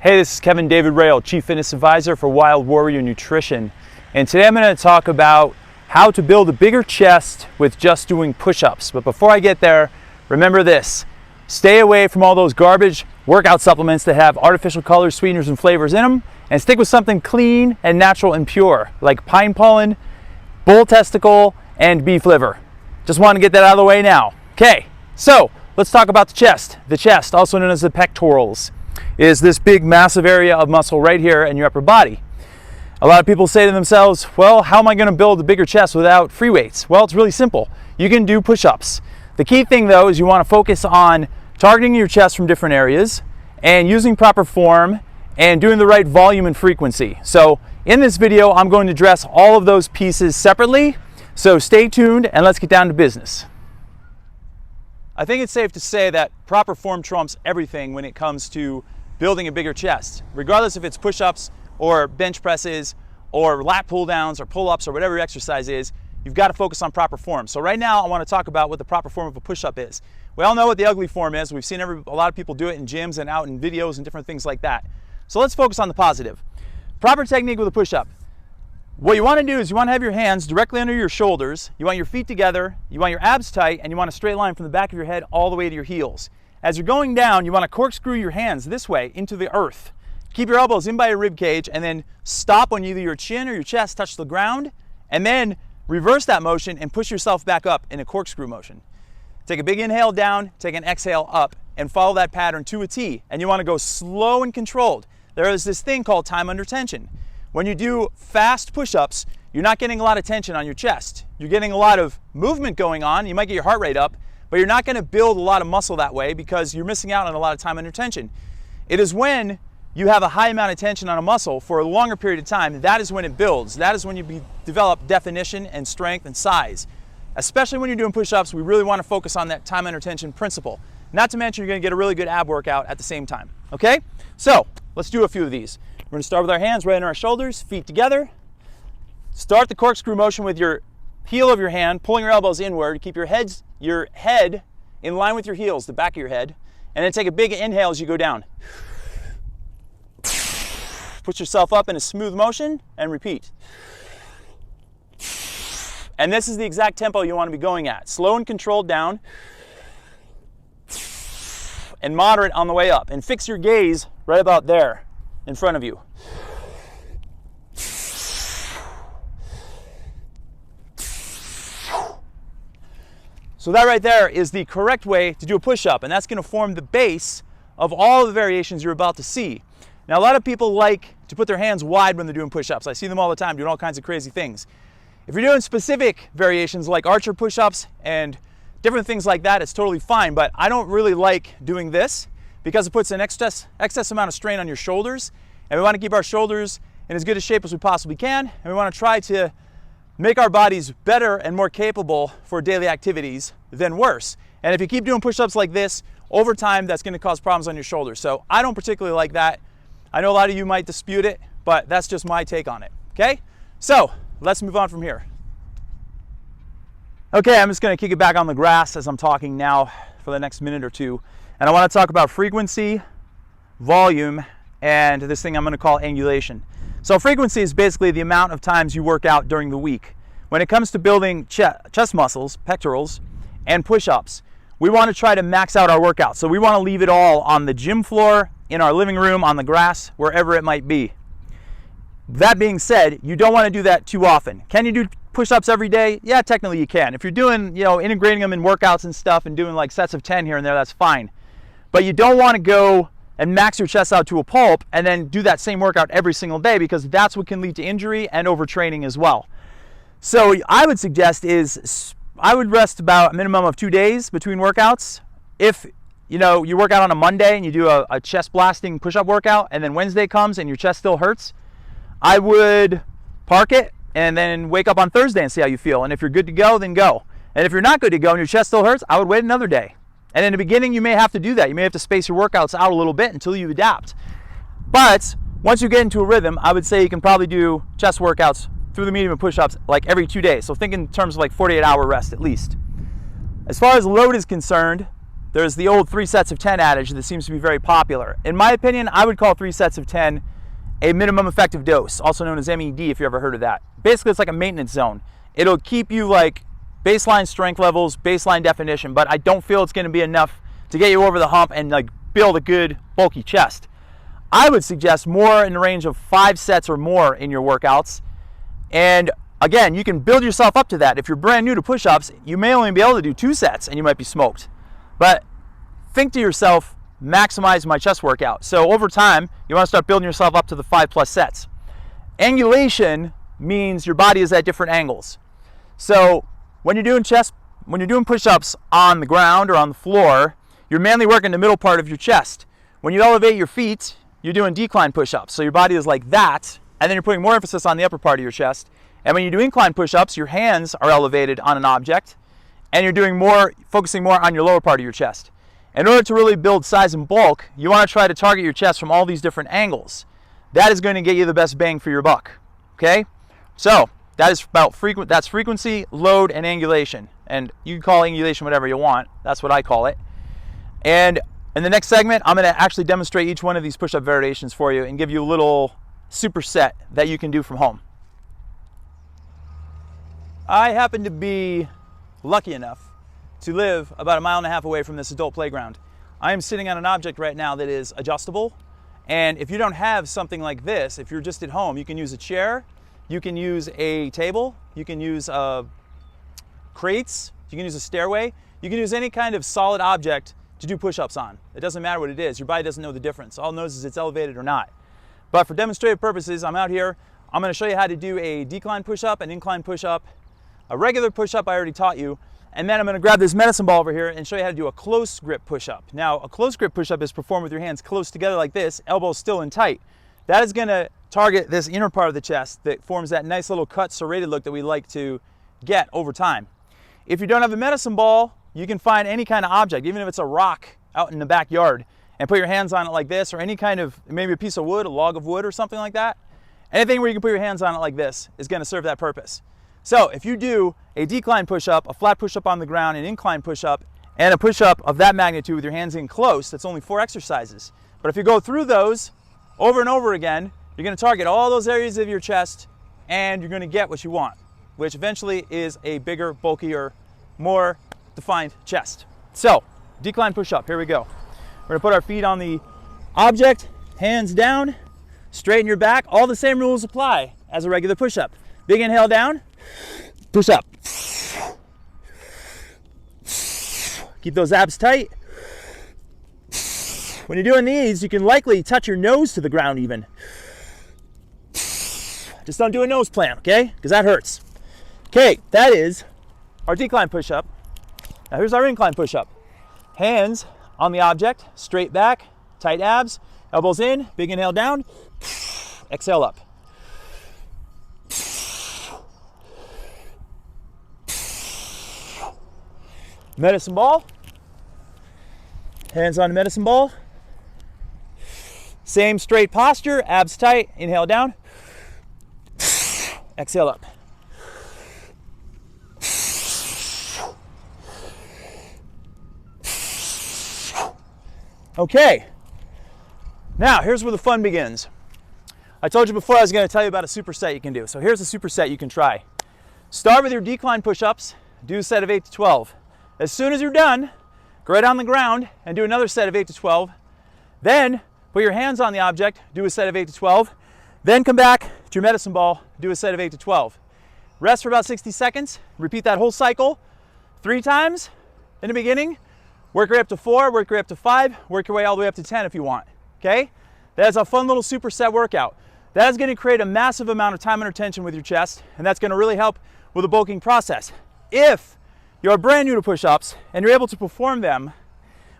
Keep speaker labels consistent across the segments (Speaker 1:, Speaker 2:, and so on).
Speaker 1: Hey, this is Kevin David Rail, Chief Fitness Advisor for Wild Warrior Nutrition. And today I'm going to talk about how to build a bigger chest with just doing push-ups. But before I get there, remember this. Stay away from all those garbage workout supplements that have artificial colors, sweeteners, and flavors in them, and stick with something clean and natural and pure, like pine pollen, bull testicle, and beef liver. Just want to get that out of the way now. Okay, so let's talk about the chest. The chest, also known as the pectorals, is this big massive area of muscle right here in your upper body. A lot of people say to themselves, well, how am I going to build a bigger chest without free weights? Well, it's really simple. You can do push-ups. The key thing though is you want to focus on targeting your chest from different areas and using proper form and doing the right volume and frequency. So in this video, I'm going to address all of those pieces separately. So stay tuned and let's get down to business. I think it's safe to say that proper form trumps everything when it comes to building a bigger chest. Regardless if it's push-ups or bench presses or lat pull downs or pull-ups or whatever your exercise is, you've got to focus on proper form. So right now I want to talk about what the proper form of a push-up is. We all know what the ugly form is. We've seen a lot of people do it in gyms and out in videos and different things like that. So let's focus on the positive. Proper technique with a push-up. What you want to do is you want to have your hands directly under your shoulders, you want your feet together, you want your abs tight, and you want a straight line from the back of your head all the way to your heels. As you're going down, you want to corkscrew your hands this way into the earth. Keep your elbows in by your rib cage and then stop when either your chin or your chest touch the ground, and then reverse that motion and push yourself back up in a corkscrew motion. Take a big inhale down, take an exhale up, and follow that pattern to a T. And you want to go slow and controlled. There is this thing called time under tension. When you do fast push-ups, you're not getting a lot of tension on your chest. You're getting a lot of movement going on. You might get your heart rate up, but you're not going to build a lot of muscle that way because you're missing out on a lot of time under tension. It is when you have a high amount of tension on a muscle for a longer period of time, that is when it builds. That is when you develop definition and strength and size. Especially when you're doing push-ups, we really want to focus on that time under tension principle. Not to mention you're going to get a really good ab workout at the same time. Okay? So let's do a few of these. We're going to start with our hands right on our shoulders, feet together. Start the corkscrew motion with your heel of your hand, pulling your elbows inward. Keep your head in line with your heels, the back of your head. And then take a big inhale as you go down. Put yourself up in a smooth motion and repeat. And this is the exact tempo you want to be going at. Slow and controlled down. And moderate on the way up. And fix your gaze right about there in front of you. So that right there is the correct way to do a push-up, and that's going to form the base of all the variations you're about to see. Now a lot of people like to put their hands wide when they're doing push-ups. I see them all the time doing all kinds of crazy things. If you're doing specific variations like archer push-ups and different things like that, it's totally fine, but I don't really like doing this because it puts an excess amount of strain on your shoulders, and we want to keep our shoulders in as good a shape as we possibly can, and we want to try to make our bodies better and more capable for daily activities than worse. And if you keep doing push-ups like this, over time that's going to cause problems on your shoulders. So I don't particularly like that. I know a lot of you might dispute it, but that's just my take on it. Okay? So let's move on from here. Okay, I'm just going to kick it back on the grass as I'm talking now for the next minute or two. And I want to talk about frequency, volume, and this thing I'm going to call angulation. So frequency is basically the amount of times you work out during the week. When it comes to building chest muscles, pectorals, and push-ups, we want to try to max out our workout. So we want to leave it all on the gym floor, in our living room, on the grass, wherever it might be. That being said, you don't want to do that too often. Can you do push-ups every day? Yeah, technically you can. If you're doing, integrating them in workouts and stuff and doing like sets of 10 here and there, that's fine. But you don't want to go and max your chest out to a pulp and then do that same workout every single day, because that's what can lead to injury and overtraining as well. So I would suggest is I would rest about a minimum of 2 days between workouts. If you work out on a Monday and you do a chest blasting push-up workout, and then Wednesday comes and your chest still hurts, I would park it and then wake up on Thursday and see how you feel. And if you're good to go, then go. And if you're not good to go and your chest still hurts, I would wait another day. And in the beginning, you may have to do that. You may have to space your workouts out a little bit until you adapt. But once you get into a rhythm, I would say you can probably do chest workouts through the medium and push-ups like every 2 days. So think in terms of like 48-hour rest at least. As far as load is concerned, there's the old 3 sets of 10 adage that seems to be very popular. In my opinion, I would call 3 sets of 10 a minimum effective dose, also known as MED if you ever heard of that. Basically, it's like a maintenance zone. It'll keep you like baseline strength levels, baseline definition, but I don't feel it's going to be enough to get you over the hump and like build a good bulky chest. I would suggest more in the range of 5 sets or more in your workouts. And again, you can build yourself up to that. If you're brand new to push-ups, you may only be able to do 2 sets and you might be smoked. But think to yourself, maximize my chest workout. So over time, you want to start building yourself up to the 5+ sets. Angulation means your body is at different angles. So when you're doing push-ups on the ground or on the floor, you're mainly working the middle part of your chest. When you elevate your feet, you're doing decline push-ups. So your body is like that, and then you're putting more emphasis on the upper part of your chest. And when you do incline push-ups, your hands are elevated on an object, and you're doing more, focusing more on your lower part of your chest. In order to really build size and bulk, you want to try to target your chest from all these different angles. That is going to get you the best bang for your buck. Okay? So that is about that's frequency, load, and angulation. And you can call angulation whatever you want. That's what I call it. And in the next segment, I'm going to actually demonstrate each one of these push-up variations for you and give you a little superset that you can do from home. I happen to be lucky enough to live about 1.5 miles away from this adult playground. I am sitting on an object right now that is adjustable. And if you don't have something like this, if you're just at home, you can use a chair, you can use a table, you can use crates, you can use a stairway, you can use any kind of solid object to do push-ups on. It doesn't matter what it is. Your body doesn't know the difference. All it knows is it's elevated or not. But for demonstrative purposes, I'm out here. I'm going to show you how to do a decline push-up, an incline push-up, a regular push-up I already taught you, and then I'm going to grab this medicine ball over here and show you how to do a close grip push-up. Now, a close grip push-up is performed with your hands close together like this, elbows still and tight. That is going to target this inner part of the chest that forms that nice little cut serrated look that we like to get over time. If you don't have a medicine ball, you can find any kind of object, even if it's a rock out in the backyard, and put your hands on it like this, or any kind of, maybe a piece of wood, a log of wood or something like that. Anything where you can put your hands on it like this is going to serve that purpose. So if you do a decline push-up, a flat push-up on the ground, an incline push-up, and a push-up of that magnitude with your hands in close, that's only 4 exercises. But if you go through those over and over again, you're going to target all those areas of your chest, and you're going to get what you want, which eventually is a bigger, bulkier, more defined chest. So, decline push-up, here we go. We're going to put our feet on the object, hands down, straighten your back. All the same rules apply as a regular push-up. Big inhale down, push up. Keep those abs tight. When you're doing these, you can likely touch your nose to the ground even. Just don't do a nose plant, okay? Because that hurts. Okay, that is our decline push-up. Now here's our incline push-up. Hands on the object, straight back, tight abs, elbows in, big inhale down, exhale up. Medicine ball. Hands on the medicine ball. Same straight posture, abs tight, inhale down, exhale up. Okay, now here's where the fun begins. I told you before I was going to tell you about a superset you can do. So here's a superset you can try. Start with your decline push-ups, do a set of 8 to 12. As soon as you're done, go right on the ground and do another set of 8 to 12. Then put your hands on the object, do a set of 8 to 12. Then come back to your medicine ball, do a set of 8 to 12. Rest for about 60 seconds. Repeat that whole cycle 3 times in the beginning. Work your way up to 4, work your way up to 5, work your way all the way up to 10 if you want, okay? That's a fun little superset workout. That is going to create a massive amount of time under tension with your chest, and that's going to really help with the bulking process. If you're brand new to push-ups and you're able to perform them,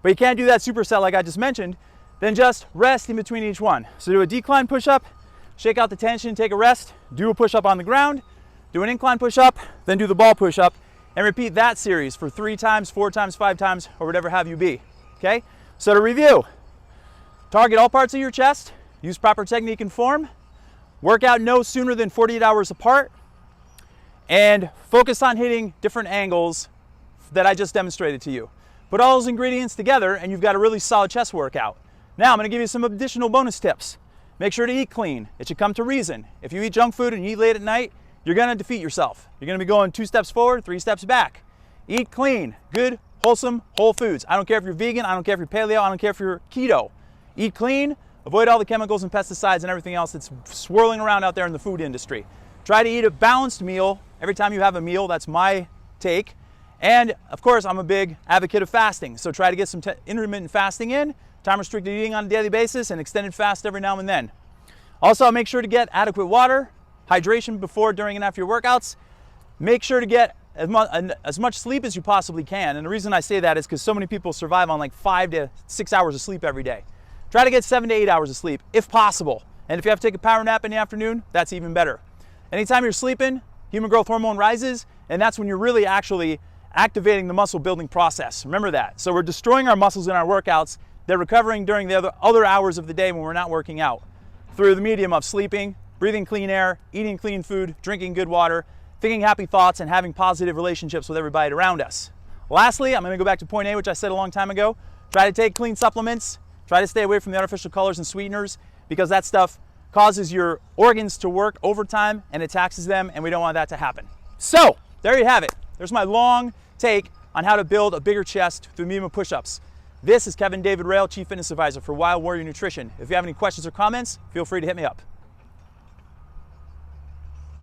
Speaker 1: but you can't do that superset like I just mentioned, then just rest in between each one. So do a decline push-up, shake out the tension, take a rest, do a push-up on the ground, do an incline push-up, then do the ball push-up, and repeat that series for 3 times, 4 times, 5 times, or whatever have you be, okay? So to review, target all parts of your chest, use proper technique and form, work out no sooner than 48 hours apart, and focus on hitting different angles that I just demonstrated to you. Put all those ingredients together and you've got a really solid chest workout. Now I'm gonna give you some additional bonus tips. Make sure to eat clean. It should come to reason. If you eat junk food and you eat late at night, you're gonna defeat yourself. You're gonna be going 2 steps forward, 3 steps back. Eat clean, good, wholesome, whole foods. I don't care if you're vegan, I don't care if you're paleo, I don't care if you're keto. Eat clean, avoid all the chemicals and pesticides and everything else that's swirling around out there in the food industry. Try to eat a balanced meal every time you have a meal. That's my take. And of course, I'm a big advocate of fasting. So try to get some intermittent fasting in, time restricted eating on a daily basis, and extended fast every now and then. Also, make sure to get adequate water, hydration before, during, and after your workouts. Make sure to get as much sleep as you possibly can. And the reason I say that is because so many people survive on like 5 to 6 hours of sleep every day. Try to get 7 to 8 hours of sleep if possible. And if you have to take a power nap in the afternoon, that's even better. Anytime you're sleeping, human growth hormone rises, and that's when you're really actually activating the muscle building process. Remember that. So we're destroying our muscles in our workouts. They're recovering during the other hours of the day when we're not working out through the medium of sleeping, breathing clean air, eating clean food, drinking good water, thinking happy thoughts, and having positive relationships with everybody around us. Lastly, I'm gonna go back to point A, which I said a long time ago. Try to take clean supplements. Try to stay away from the artificial colors and sweeteners, because that stuff causes your organs to work overtime and it taxes them, and we don't want that to happen. So there you have it. There's my long take on how to build a bigger chest through medium push-ups. This is Kevin David Rail, Chief Fitness Advisor for Wild Warrior Nutrition. If you have any questions or comments, feel free to hit me up.